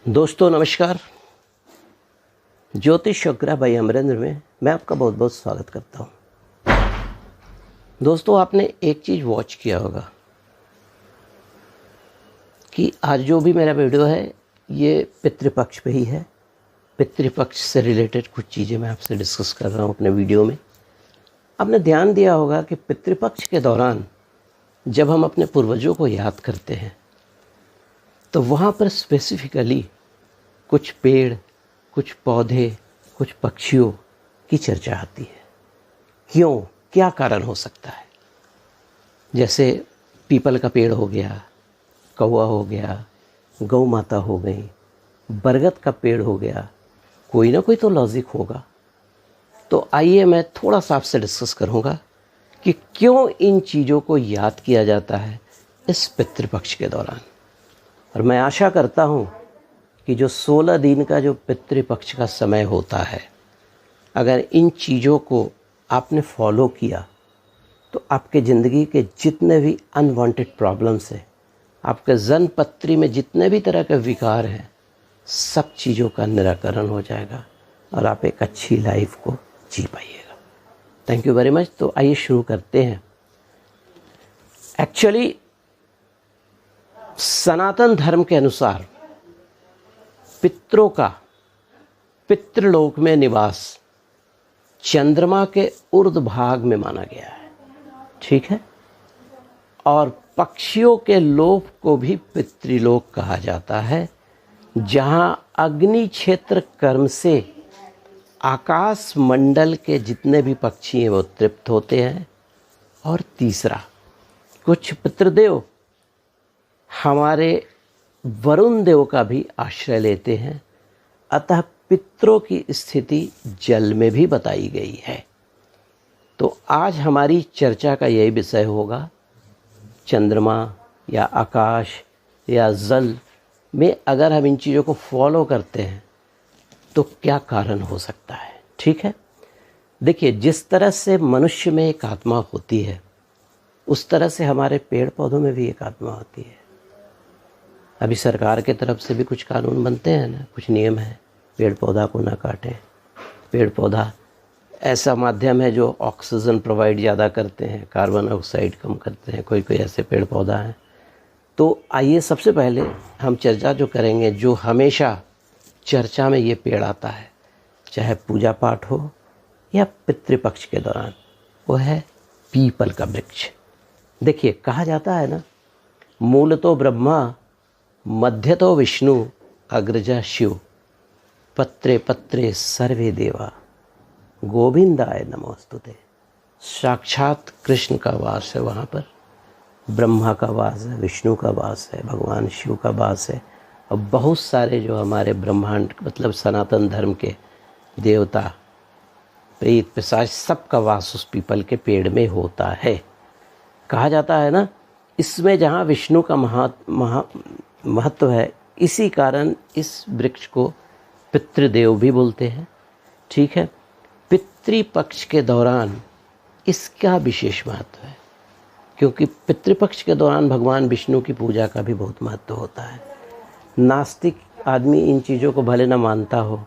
दोस्तों नमस्कार। ज्योतिष चक्रा भाई अमरेंद्र में मैं आपका बहुत बहुत स्वागत करता हूँ। दोस्तों आपने एक चीज़ वॉच किया होगा कि आज जो भी मेरा वीडियो है ये पितृपक्ष पे ही है। पितृपक्ष से रिलेटेड कुछ चीज़ें मैं आपसे डिस्कस कर रहा हूँ अपने वीडियो में। आपने ध्यान दिया होगा कि पितृपक्ष के दौरान जब हम अपने पूर्वजों को याद करते हैं तो वहाँ पर स्पेसिफिकली कुछ पेड़, कुछ पौधे, कुछ पक्षियों की चर्चा आती है। क्यों, क्या कारण हो सकता है? जैसे पीपल का पेड़ हो गया, कौवा हो गया, गौ माता हो गई, बरगद का पेड़ हो गया, कोई ना कोई तो लॉजिक होगा। तो आइए मैं थोड़ा सा आपसे डिस्कस करूँगा कि क्यों इन चीज़ों को याद किया जाता है इस पितृपक्ष के दौरान। और मैं आशा करता हूँ कि जो 16 दिन का जो पितृपक्ष का समय होता है, अगर इन चीज़ों को आपने फॉलो किया तो आपके ज़िंदगी के जितने भी अनवांटेड प्रॉब्लम्स हैं, आपके जन्मपत्री में जितने भी तरह के विकार हैं, सब चीज़ों का निराकरण हो जाएगा और आप एक अच्छी लाइफ को जी पाइएगा। Thank you very much. तो आइए शुरू करते हैं। एक्चुअली सनातन धर्म के अनुसार पितरों का पितृलोक में निवास चंद्रमा के ऊर्ध्व भाग में माना गया है, ठीक है। और पक्षियों के लोक को भी पितृलोक कहा जाता है, जहां अग्नि क्षेत्र कर्म से आकाश मंडल के जितने भी पक्षी हैं वो तृप्त होते हैं। और तीसरा, कुछ पितृदेव हमारे वरुण देव का भी आश्रय लेते हैं, अतः पितरों की स्थिति जल में भी बताई गई है। तो आज हमारी चर्चा का यही विषय होगा, चंद्रमा या आकाश या जल में अगर हम इन चीज़ों को फॉलो करते हैं तो क्या कारण हो सकता है, ठीक है। देखिए, जिस तरह से मनुष्य में एक आत्मा होती है उस तरह से हमारे पेड़ पौधों में भी एक आत्मा होती है। अभी सरकार के तरफ से भी कुछ कानून बनते हैं ना, कुछ नियम है, पेड़ पौधा को ना काटें। पेड़ पौधा ऐसा माध्यम है जो ऑक्सीजन प्रोवाइड ज़्यादा करते हैं, कार्बन डाइऑक्साइड कम करते हैं। कोई कोई ऐसे पेड़ पौधा हैं। तो आइए सबसे पहले हम चर्चा जो करेंगे, जो हमेशा चर्चा में ये पेड़ आता है, चाहे पूजा पाठ हो या पितृपक्ष के दौरान, वो है पीपल का वृक्ष। देखिए, कहा जाता है ना, मूल तो ब्रह्मा, मध्य तो विष्णु, अग्रजा शिव, पत्रे पत्रे सर्वे देवा, गोविंदाय नमोस्तुते। साक्षात कृष्ण का वास है वहाँ पर, ब्रह्मा का वास है, विष्णु का वास है, भगवान शिव का वास है। और बहुत सारे जो हमारे ब्रह्मांड मतलब सनातन धर्म के देवता, प्रेत, पिशाच, सबका वास उस पीपल के पेड़ में होता है। कहा जाता है ना, इसमें जहाँ विष्णु का महत्व है, इसी कारण इस वृक्ष को पितृदेव भी बोलते हैं, ठीक है। पितृपक्ष के दौरान इसका विशेष महत्व है, क्योंकि पितृपक्ष के दौरान भगवान विष्णु की पूजा का भी बहुत महत्व होता है। नास्तिक आदमी इन चीज़ों को भले न मानता हो,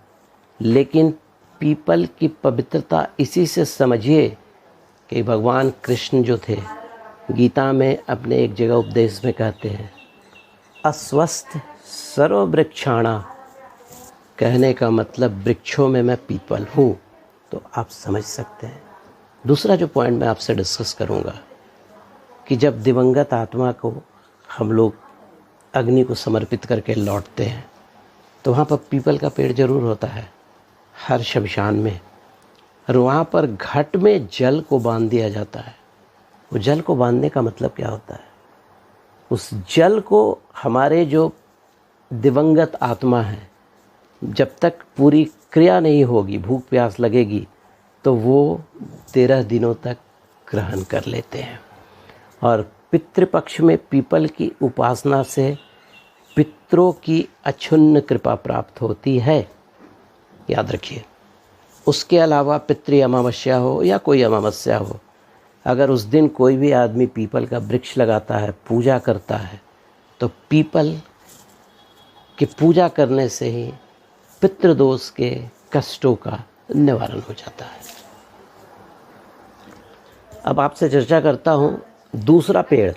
लेकिन पीपल की पवित्रता इसी से समझिए कि भगवान कृष्ण जो थे, गीता में अपने एक जगह उपदेश में कहते हैं, अस्वस्थ सर्ववृक्षाणा, कहने का मतलब वृक्षों में मैं पीपल हूँ। तो आप समझ सकते हैं। दूसरा जो पॉइंट मैं आपसे डिस्कस करूँगा कि जब दिवंगत आत्मा को हम लोग अग्नि को समर्पित करके लौटते हैं तो वहाँ पर पीपल का पेड़ जरूर होता है हर शमशान में, और वहाँ पर घट में जल को बांध दिया जाता है। वो जल को बांधने का मतलब क्या होता है? उस जल को हमारे जो दिवंगत आत्मा है, जब तक पूरी क्रिया नहीं होगी, भूख प्यास लगेगी, तो वो 13 दिनों तक ग्रहण कर लेते हैं। और पितृपक्ष में पीपल की उपासना से पितरों की अक्षुण्ण कृपा प्राप्त होती है, याद रखिए। उसके अलावा पितृ अमावस्या हो या कोई अमावस्या हो, अगर उस दिन कोई भी आदमी पीपल का वृक्ष लगाता है, पूजा करता है, तो पीपल कि पूजा करने से ही पितृदोष के कष्टों का निवारण हो जाता है। अब आपसे चर्चा करता हूँ दूसरा पेड़,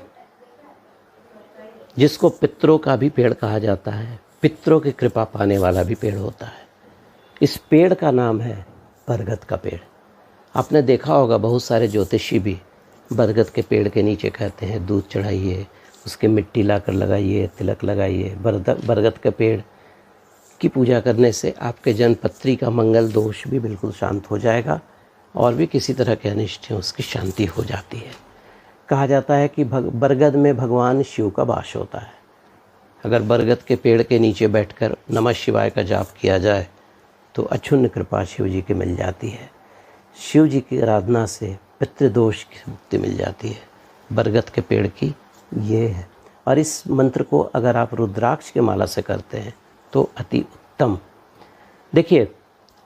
जिसको पितरों का भी पेड़ कहा जाता है, पितरों की कृपा पाने वाला भी पेड़ होता है। इस पेड़ का नाम है बरगद का पेड़। आपने देखा होगा बहुत सारे ज्योतिषी भी बरगद के पेड़ के नीचे कहते हैं दूध चढ़ाइए, उसके मिट्टी लाकर लगाइए, तिलक लगाइए। बरगद के पेड़ की पूजा करने से आपके जन्मपत्री का मंगल दोष भी बिल्कुल शांत हो जाएगा और भी किसी तरह के अनिष्ट हैं उसकी शांति हो जाती है। कहा जाता है कि बरगद में भगवान शिव का वास होता है। अगर बरगद के पेड़ के नीचे बैठकर नमः शिवाय का जाप किया जाए तो अक्षुण्ण कृपा शिव जी की मिल जाती है। शिव जी की आराधना से पितृदोष की मुक्ति मिल जाती है। बरगद के पेड़ की ये है। और इस मंत्र को अगर आप रुद्राक्ष के माला से करते हैं तो अति उत्तम। देखिए,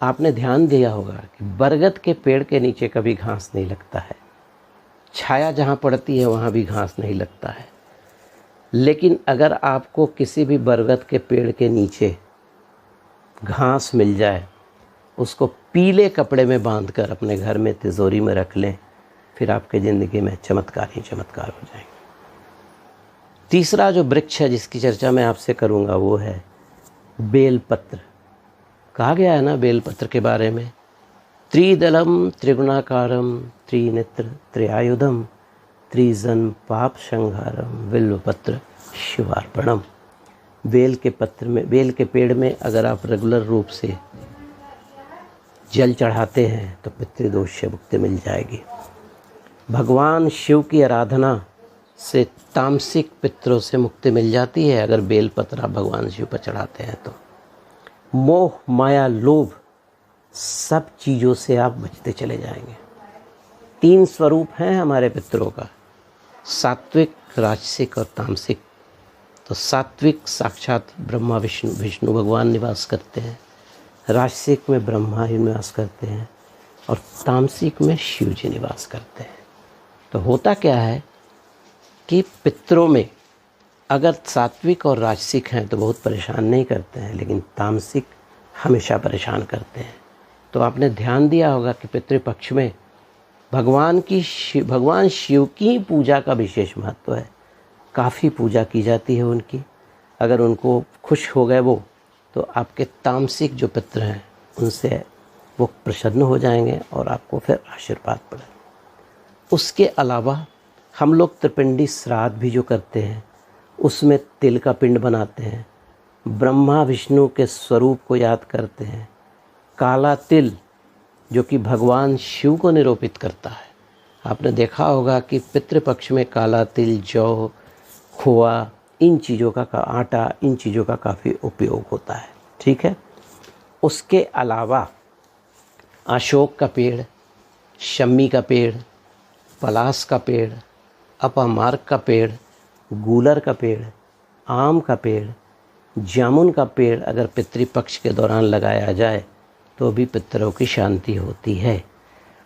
आपने ध्यान दिया होगा कि बरगद के पेड़ के नीचे कभी घास नहीं लगता है। छाया जहाँ पड़ती है वहाँ भी घास नहीं लगता है। लेकिन अगर आपको किसी भी बरगद के पेड़ के नीचे घास मिल जाए, उसको पीले कपड़े में बांधकर अपने घर में तिजोरी में रख लें, फिर आपके ज़िंदगी में चमत्कार ही चमत्कार हो जाएंगे। तीसरा जो वृक्ष है जिसकी चर्चा मैं आपसे करूँगा वो है बेलपत्र। कहा गया है ना बेलपत्र के बारे में, त्रिदलम त्रिगुणाकारम त्रिनेत्र त्रिआयुधम त्रिजन पाप संहारम बिल्वपत्र शिवार्पणम। बेल के पेड़ में अगर आप रेगुलर रूप से जल चढ़ाते हैं तो पितृदोष से मुक्ति मिल जाएगी। भगवान शिव की आराधना से तामसिक पितरों से मुक्ति मिल जाती है अगर बेलपत्र आप भगवान शिव पर चढ़ाते हैं तो। मोह माया लोभ सब चीज़ों से आप बचते चले जाएंगे। 3 स्वरूप हैं हमारे पितरों का, सात्विक, राजसिक और तामसिक। तो सात्विक साक्षात ब्रह्मा विष्णु भगवान निवास करते हैं, राजसिक में ब्रह्मा ही निवास करते हैं और तामसिक में शिव जी निवास करते हैं। तो होता क्या है कि पितरों में अगर सात्विक और राजसिक हैं तो बहुत परेशान नहीं करते हैं, लेकिन तामसिक हमेशा परेशान करते हैं। तो आपने ध्यान दिया होगा कि पितृपक्ष में भगवान शिव की पूजा का विशेष महत्व है। काफ़ी पूजा की जाती है उनकी। अगर उनको खुश हो गए वो, तो आपके तामसिक जो पितृ हैं उनसे वो प्रसन्न हो जाएंगे और आपको फिर आशीर्वाद पड़े। उसके अलावा हम लोग त्रिपिंडी श्राद्ध भी जो करते हैं उसमें तिल का पिंड बनाते हैं, ब्रह्मा विष्णु के स्वरूप को याद करते हैं। काला तिल जो कि भगवान शिव को निरूपित करता है। आपने देखा होगा कि पितृपक्ष में काला तिल, जौ, खोआ, इन चीज़ों का आटा, इन चीज़ों का काफ़ी उपयोग होता है। ठीक है। उसके अलावा अशोक का पेड़, शम्मी का पेड़, पलास का पेड़, अपामार्क का पेड़, गूलर का पेड़, आम का पेड़, जामुन का पेड़ अगर पितृपक्ष के दौरान लगाया जाए तो भी पितरों की शांति होती है।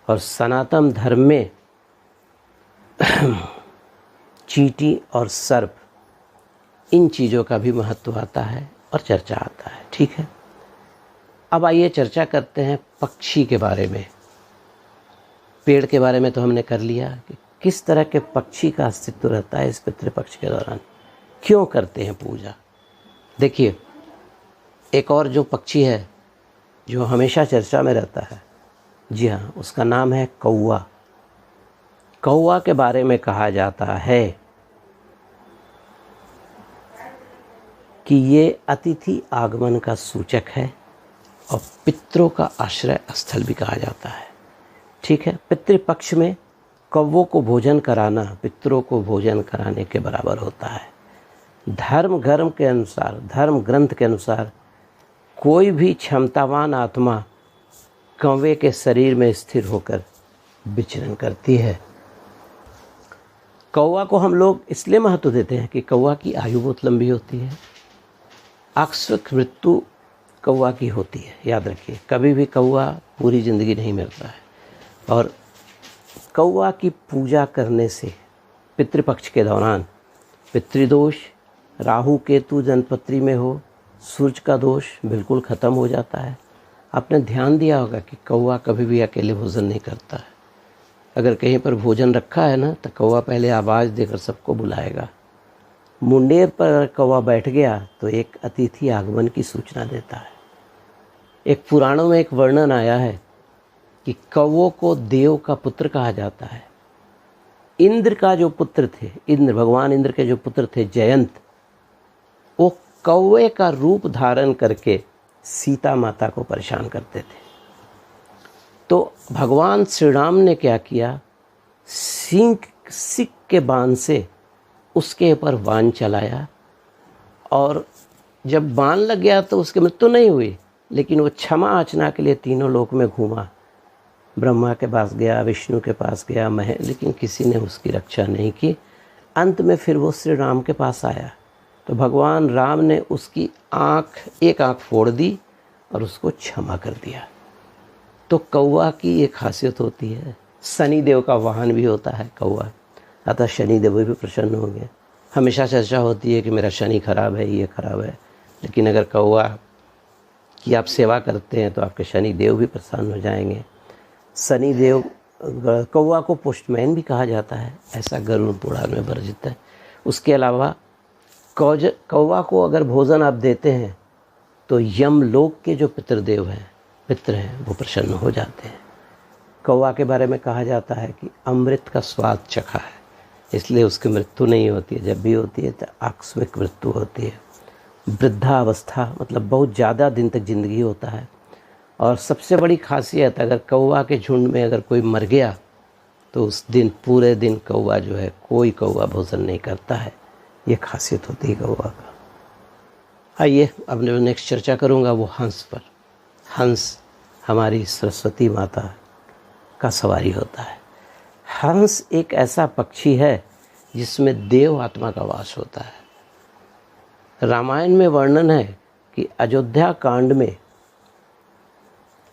और सनातन धर्म में चींटी और सर्प, इन चीज़ों का भी महत्व आता है और चर्चा आता है। ठीक है। अब आइए चर्चा करते हैं पक्षी के बारे में। पेड़ के बारे में तो हमने कर लिया कि किस तरह के पक्षी का अस्तित्व रहता है इस पितृपक्ष के दौरान, क्यों करते हैं पूजा। देखिए, एक और जो पक्षी है जो हमेशा चर्चा में रहता है, जी हाँ, उसका नाम है कौवा। कौवा के बारे में कहा जाता है कि ये अतिथि आगमन का सूचक है और पितरों का आश्रय स्थल भी कहा जाता है। ठीक है। पितृपक्ष में कौवों को भोजन कराना पितरों को भोजन कराने के बराबर होता है। धर्म ग्रंथ के अनुसार कोई भी क्षमतावान आत्मा कौवे के शरीर में स्थिर होकर विचरण करती है। कौवा को हम लोग इसलिए महत्व देते हैं कि कौवा की आयु बहुत लंबी होती है। अक्सर मृत्यु कौवा की होती है, याद रखिए। कभी भी कौवा पूरी ज़िंदगी नहीं मिलता है। और कौवा की पूजा करने से पितृपक्ष के दौरान पितृदोष, राहु केतु जन्मपत्री में हो, सूर्य का दोष बिल्कुल ख़त्म हो जाता है। आपने ध्यान दिया होगा कि कौवा कभी भी अकेले भोजन नहीं करता है। अगर कहीं पर भोजन रखा है ना, तो कौवा पहले आवाज़ देकर सबको बुलाएगा। मुंडेर पर कौवा बैठ गया तो एक अतिथि आगमन की सूचना देता है। एक पुराणों में एक वर्णन आया है कि कौवों को देव का पुत्र कहा जाता है। इंद्र का जो पुत्र थे, इंद्र, भगवान इंद्र के जो पुत्र थे जयंत, वो कौवे का रूप धारण करके सीता माता को परेशान करते थे। तो भगवान श्री राम ने क्या किया, सिंह के बाण से उसके ऊपर बाण चलाया, और जब बाण लग गया तो उसकी मृत्यु नहीं हुई, लेकिन वो क्षमा याचना के लिए तीनों लोक में घूमा। ब्रह्मा के पास गया, विष्णु के पास गया, लेकिन किसी ने उसकी रक्षा नहीं की। अंत में फिर वो श्री राम के पास आया तो भगवान राम ने उसकी एक आँख फोड़ दी और उसको क्षमा कर दिया। तो कौवा की एक खासियत होती है, शनि देव का वाहन भी होता है कौवा, अतः शनि देव भी प्रसन्न हो गए। हमेशा चर्चा होती है कि मेरा शनि खराब है, ये खराब है, लेकिन अगर कौवा की आप सेवा करते हैं तो आपके शनि देव भी प्रसन्न हो जाएंगे। शनि देव, कौवा को पोस्टमैन भी कहा जाता है, ऐसा गरुड़ पुराण में वर्णित है। उसके अलावा कौवा को अगर भोजन आप देते हैं तो यमलोक के जो पितृदेव हैं, पितृ हैं, वो प्रसन्न हो जाते हैं। कौवा के बारे में कहा जाता है कि अमृत का स्वाद चखा है, इसलिए उसकी मृत्यु नहीं होती है। जब भी होती है तो आकस्मिक मृत्यु होती है। वृद्धावस्था मतलब बहुत ज़्यादा दिन तक ज़िंदगी होता है। और सबसे बड़ी खासियत, अगर कौवा के झुंड में अगर कोई मर गया तो उस दिन पूरे दिन कौवा जो है, कोई कौवा भोजन नहीं करता है। ये खासियत होती है कौवा का। आइए अब मैं नेक्स्ट चर्चा करूँगा वो हंस पर। हंस हमारी सरस्वती माता का सवारी होता है। हंस एक ऐसा पक्षी है जिसमें देव आत्मा का वास होता है। रामायण में वर्णन है कि अयोध्या कांड में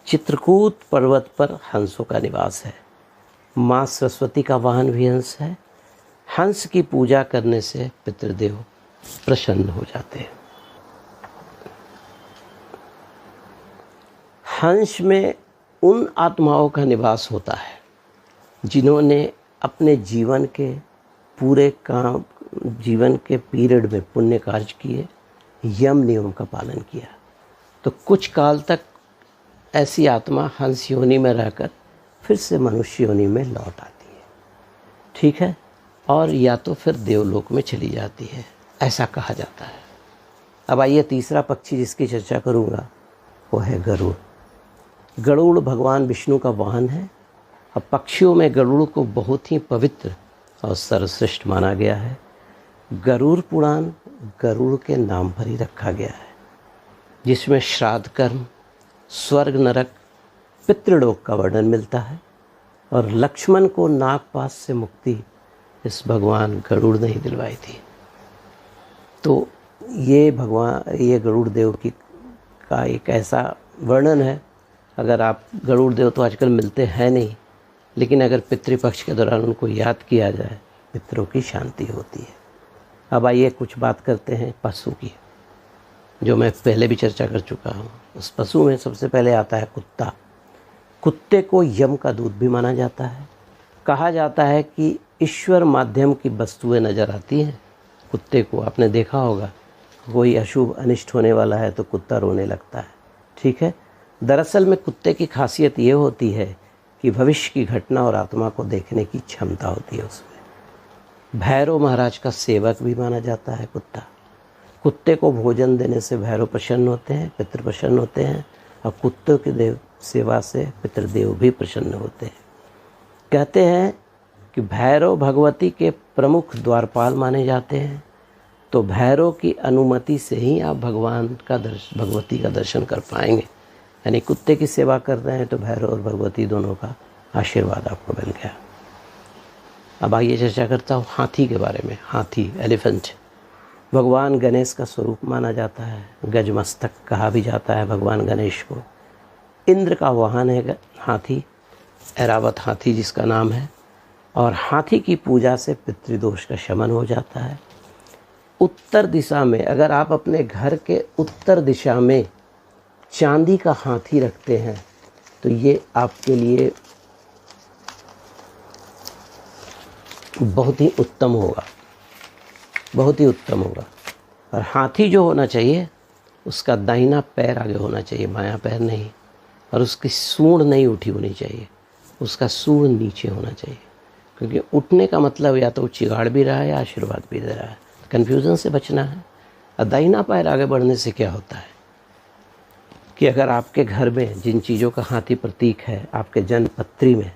चित्रकूट पर्वत पर हंसों का निवास है। माँ सरस्वती का वाहन भी हंस है। हंस की पूजा करने से पितृदेव प्रसन्न हो जाते हैं। हंस में उन आत्माओं का निवास होता है जिन्होंने अपने जीवन के पीरियड में पुण्य कार्य किए, यम नियम का पालन किया, तो कुछ काल तक ऐसी आत्मा हंस योनि में रहकर फिर से मनुष्य योनि में लौट आती है, ठीक है, और या तो फिर देवलोक में चली जाती है, ऐसा कहा जाता है। अब आइए तीसरा पक्षी जिसकी चर्चा करूँगा वो है गरुड़। गरुड़ भगवान विष्णु का वाहन है। अब पक्षियों में गरुड़ को बहुत ही पवित्र और सर्वश्रेष्ठ माना गया है। गरुड़ पुराण गरुड़ के नाम पर ही रखा गया है, जिसमें श्राद्ध कर्म, स्वर्ग नरक, पितृलोक का वर्णन मिलता है। और लक्ष्मण को नागपाश से मुक्ति इस भगवान गरुड़ ने ही दिलवाई थी। तो ये गरुड़ देव का एक ऐसा वर्णन है। अगर आप गरुड़ देव तो आजकल मिलते हैं नहीं, लेकिन अगर पितृपक्ष के दौरान उनको याद किया जाए, पितरों की शांति होती है। अब आइए कुछ बात करते हैं पशु की, जो मैं पहले भी चर्चा कर चुका हूँ। उस पशु में सबसे पहले आता है कुत्ता। कुत्ते को यम का दूत भी माना जाता है। कहा जाता है कि ईश्वर माध्यम की वस्तुएं नज़र आती हैं। कुत्ते को आपने देखा होगा, कोई अशुभ अनिष्ट होने वाला है तो कुत्ता रोने लगता है, ठीक है। दरअसल में कुत्ते की खासियत ये होती है कि भविष्य की घटना और आत्मा को देखने की क्षमता होती है उसमें। भैरव महाराज का सेवक भी माना जाता है कुत्ता। कुत्ते को भोजन देने से भैरव प्रसन्न होते हैं, पितृ प्रसन्न होते हैं, और कुत्तों की देव सेवा से पितृदेव भी प्रसन्न होते हैं। कहते हैं कि भैरव भगवती के प्रमुख द्वारपाल माने जाते हैं। तो भैरव की अनुमति से ही आप भगवती का दर्शन कर पाएंगे। यानी कुत्ते की सेवा कर रहे हैं तो भैरव और भगवती दोनों का आशीर्वाद आपको मिल गया। अब आइए चर्चा करता हूँ हाथी के बारे में। हाथी, एलिफेंट, भगवान गणेश का स्वरूप माना जाता है। गजमस्तक कहा भी जाता है भगवान गणेश को। इंद्र का वाहन है हाथी, ऐरावत हाथी जिसका नाम है। और हाथी की पूजा से पितृदोष का शमन हो जाता है। उत्तर दिशा में, अगर आप अपने घर के उत्तर दिशा में चांदी का हाथी रखते हैं तो ये आपके लिए बहुत ही उत्तम होगा, बहुत ही उत्तम होगा। और हाथी जो होना चाहिए उसका दाहिना पैर आगे होना चाहिए, बायां पैर नहीं। और उसकी सूंड नहीं उठी होनी चाहिए, उसका सूंड नीचे होना चाहिए, क्योंकि उठने का मतलब या तो चिगाड़ भी रहा है या आशीर्वाद भी दे रहा है। कन्फ्यूज़न से बचना है। और दाहिना पैर आगे बढ़ने से क्या होता है कि अगर आपके घर में जिन चीज़ों का हाथी प्रतीक है, आपके जन्म पत्री में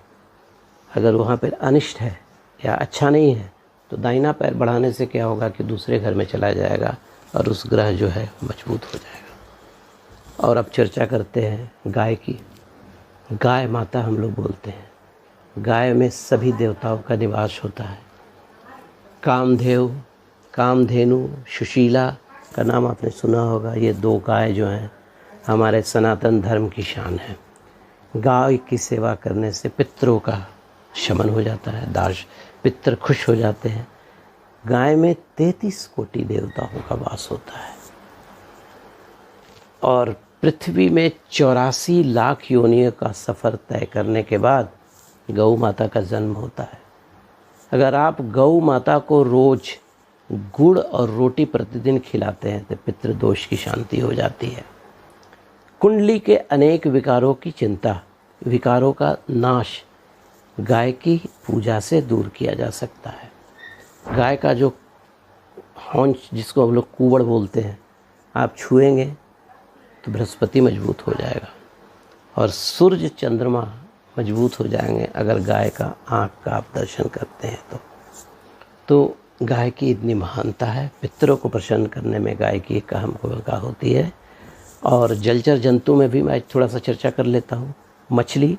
अगर वहाँ पर अनिष्ट है या अच्छा नहीं है, तो दाहिना पैर बढ़ाने से क्या होगा कि दूसरे घर में चला जाएगा और उस ग्रह जो है मजबूत हो जाएगा। और अब चर्चा करते हैं गाय की। गाय माता हम लोग बोलते हैं। गाय में सभी देवताओं का निवास होता है। कामदेव, कामधेनु, सुशीला का नाम आपने सुना होगा। ये 2 गाय जो हैं हमारे सनातन धर्म की शान है। गाय की सेवा करने से पितरों का शमन हो जाता है, दाश पितर खुश हो जाते हैं। गाय में 33 कोटि देवताओं का वास होता है। और पृथ्वी में 84 लाख योनियों का सफ़र तय करने के बाद गौ माता का जन्म होता है। अगर आप गौ माता को रोज़ गुड़ और रोटी प्रतिदिन खिलाते हैं तो पितृदोष की शांति हो जाती है। कुंडली के अनेक विकारों की चिंता, विकारों का नाश गाय की पूजा से दूर किया जा सकता है। गाय का जो हौंच, जिसको हम लोग कुबड़ बोलते हैं, आप छुएंगे तो बृहस्पति मजबूत हो जाएगा और सूर्य चंद्रमा मजबूत हो जाएंगे अगर गाय का आँख का आप दर्शन करते हैं तो गाय की इतनी महानता है। पितरों को प्रसन्न करने में गाय की एक अहम भूमिका होती है। और जलचर जंतु में भी मैं थोड़ा सा चर्चा कर लेता हूँ। मछली,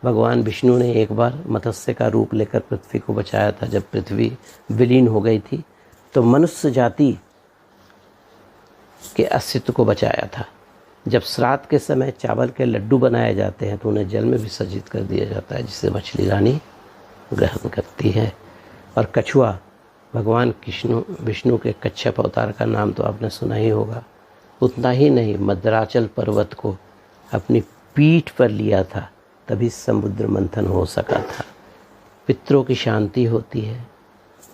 भगवान विष्णु ने एक बार मत्स्य का रूप लेकर पृथ्वी को बचाया था। जब पृथ्वी विलीन हो गई थी तो मनुष्य जाति के अस्तित्व को बचाया था। जब श्राद्ध के समय चावल के लड्डू बनाए जाते हैं तो उन्हें जल में विसर्जित कर दिया जाता है, जिससे मछली रानी ग्रहण करती है। और कछुआ, भगवान विष्णु के कच्छप अवतार का नाम तो आपने सुना ही होगा। उतना ही नहीं, मद्राचल पर्वत को अपनी पीठ पर लिया था, तभी समुद्र मंथन हो सका था। पितरों की शांति होती है,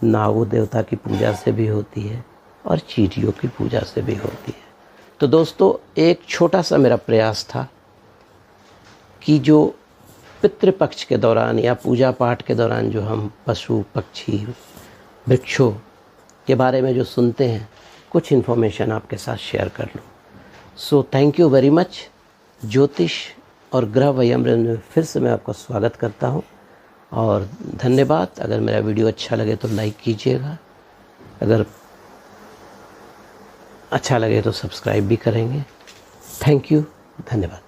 नागो देवता की पूजा से भी होती है और चींटियों की पूजा से भी होती है। तो दोस्तों, एक छोटा सा मेरा प्रयास था कि जो पितृपक्ष के दौरान या पूजा पाठ के दौरान जो हम पशु, पक्षी, वृक्षों के बारे में जो सुनते हैं, कुछ इन्फॉर्मेशन आपके साथ शेयर कर लूँ। So thank you very much. ज्योतिष और ग्रह वयम्र में फिर से मैं आपका स्वागत करता हूँ और धन्यवाद। अगर मेरा वीडियो अच्छा लगे तो लाइक कीजिएगा, अगर अच्छा लगे तो सब्सक्राइब भी करेंगे। थैंक यू, धन्यवाद।